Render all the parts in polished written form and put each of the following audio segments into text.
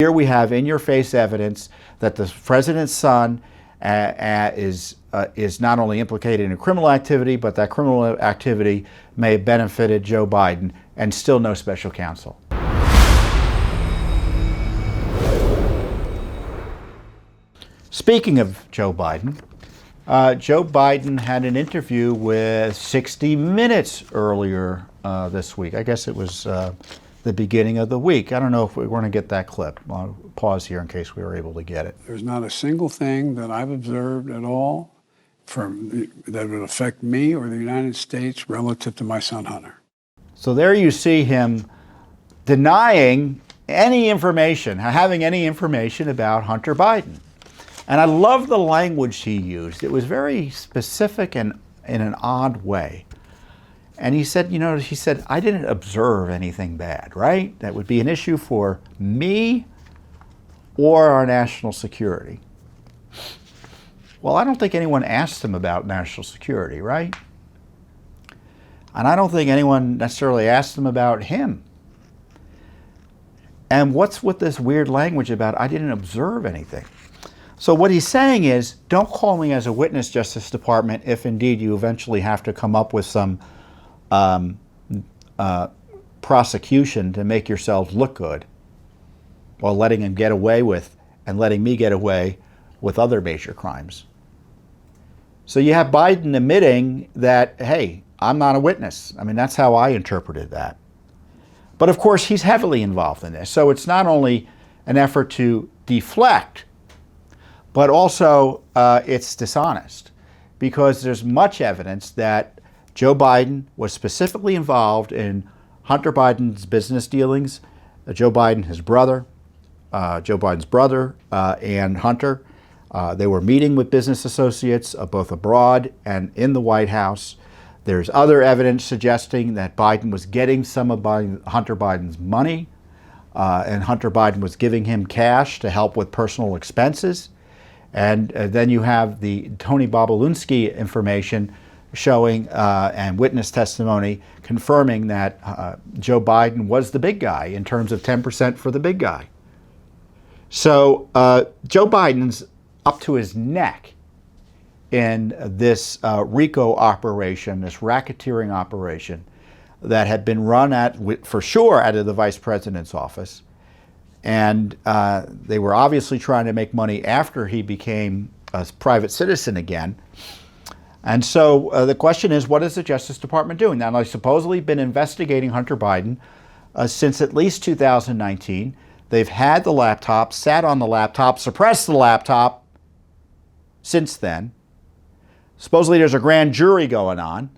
Here we have in-your-face evidence that the president's son is not only implicated in criminal activity, but that criminal activity may have benefited Joe Biden, and still no special counsel. Speaking of Joe Biden had an interview with 60 Minutes earlier this week. I guess it was the beginning of the week. I don't know if we're going to get that clip. I'll pause here in case we were able to get it. There's not a single thing that I've observed at all that would affect me or the United States relative to my son Hunter. So there you see him denying any information, having any information about Hunter Biden. And I love the language he used. It was very specific and in an odd way. And he said, I didn't observe anything bad, right? That would be an issue for me or our national security. Well, I don't think anyone asked him about national security, right? And I don't think anyone necessarily asked him about him. And what's with this weird language about I didn't observe anything? So what he's saying is, don't call me as a witness, Justice Department, if indeed you eventually have to come up with some prosecution to make yourselves look good, while letting him get away with and letting me get away with other major crimes. So you have Biden admitting that, hey, I'm not a witness. I mean, that's how I interpreted that. But of course, he's heavily involved in this. So it's not only an effort to deflect, but also it's dishonest, because there's much evidence that Joe Biden was specifically involved in Hunter Biden's business dealings. Joe Biden's brother, and Hunter, they were meeting with business associates both abroad and in the White House. There's other evidence suggesting that Biden was getting some of Hunter Biden's money, and Hunter Biden was giving him cash to help with personal expenses. And then you have the Tony Bobulinski information showing and witness testimony confirming that Joe Biden was the big guy in terms of 10% for the big guy. So Joe Biden's up to his neck in this RICO operation, this racketeering operation that had been run for sure out of the vice president's office. And they were obviously trying to make money after he became a private citizen again. And so the question is, what is the Justice Department doing? Now, they've supposedly been investigating Hunter Biden since at least 2019. They've had the laptop, sat on the laptop, suppressed the laptop since then. Supposedly there's a grand jury going on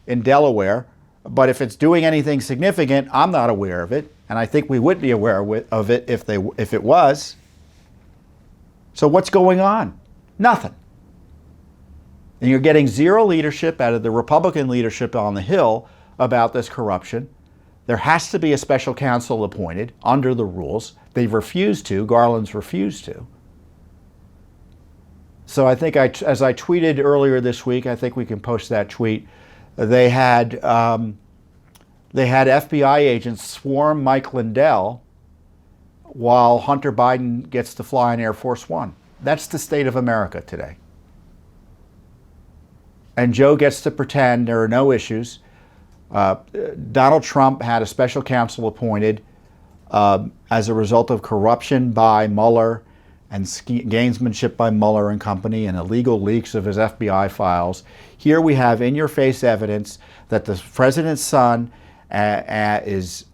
in Delaware, but if it's doing anything significant, I'm not aware of it. And I think we would be aware of it if it was. So what's going on? Nothing. And you're getting zero leadership out of the Republican leadership on the Hill about this corruption. There has to be a special counsel appointed under the rules. They've refused to. Garland's refused to. So I think, as I tweeted earlier this week, I think we can post that tweet. They had FBI agents swarm Mike Lindell while Hunter Biden gets to fly in Air Force One. That's the state of America today. And Joe gets to pretend there are no issues. Donald Trump had a special counsel appointed as a result of corruption by Mueller and gamesmanship by Mueller and company and illegal leaks of his FBI files. Here we have in-your-face evidence that the president's son is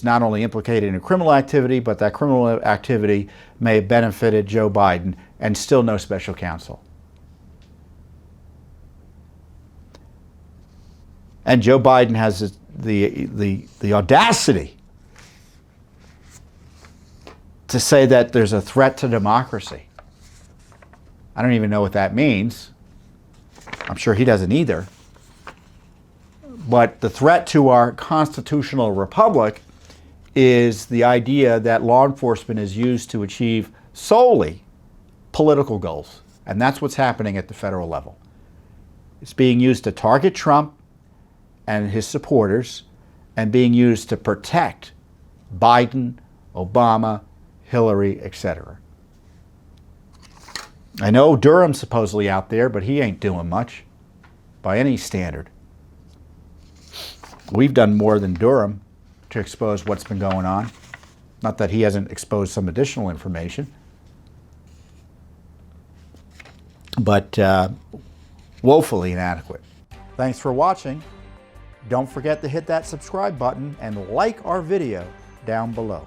not only implicated in criminal activity, but that criminal activity may have benefited Joe Biden, and still no special counsel. And Joe Biden has the audacity to say that there's a threat to democracy. I don't even know what that means. I'm sure he doesn't either. But the threat to our constitutional republic is the idea that law enforcement is used to achieve solely political goals. And that's what's happening at the federal level. It's being used to target Trump and his supporters, and being used to protect Biden, Obama, Hillary, etc. I know Durham's supposedly out there, but he ain't doing much by any standard. We've done more than Durham to expose what's been going on. Not that he hasn't exposed some additional information, but woefully inadequate. Thanks for watching. Don't forget to hit that subscribe button and like our video down below.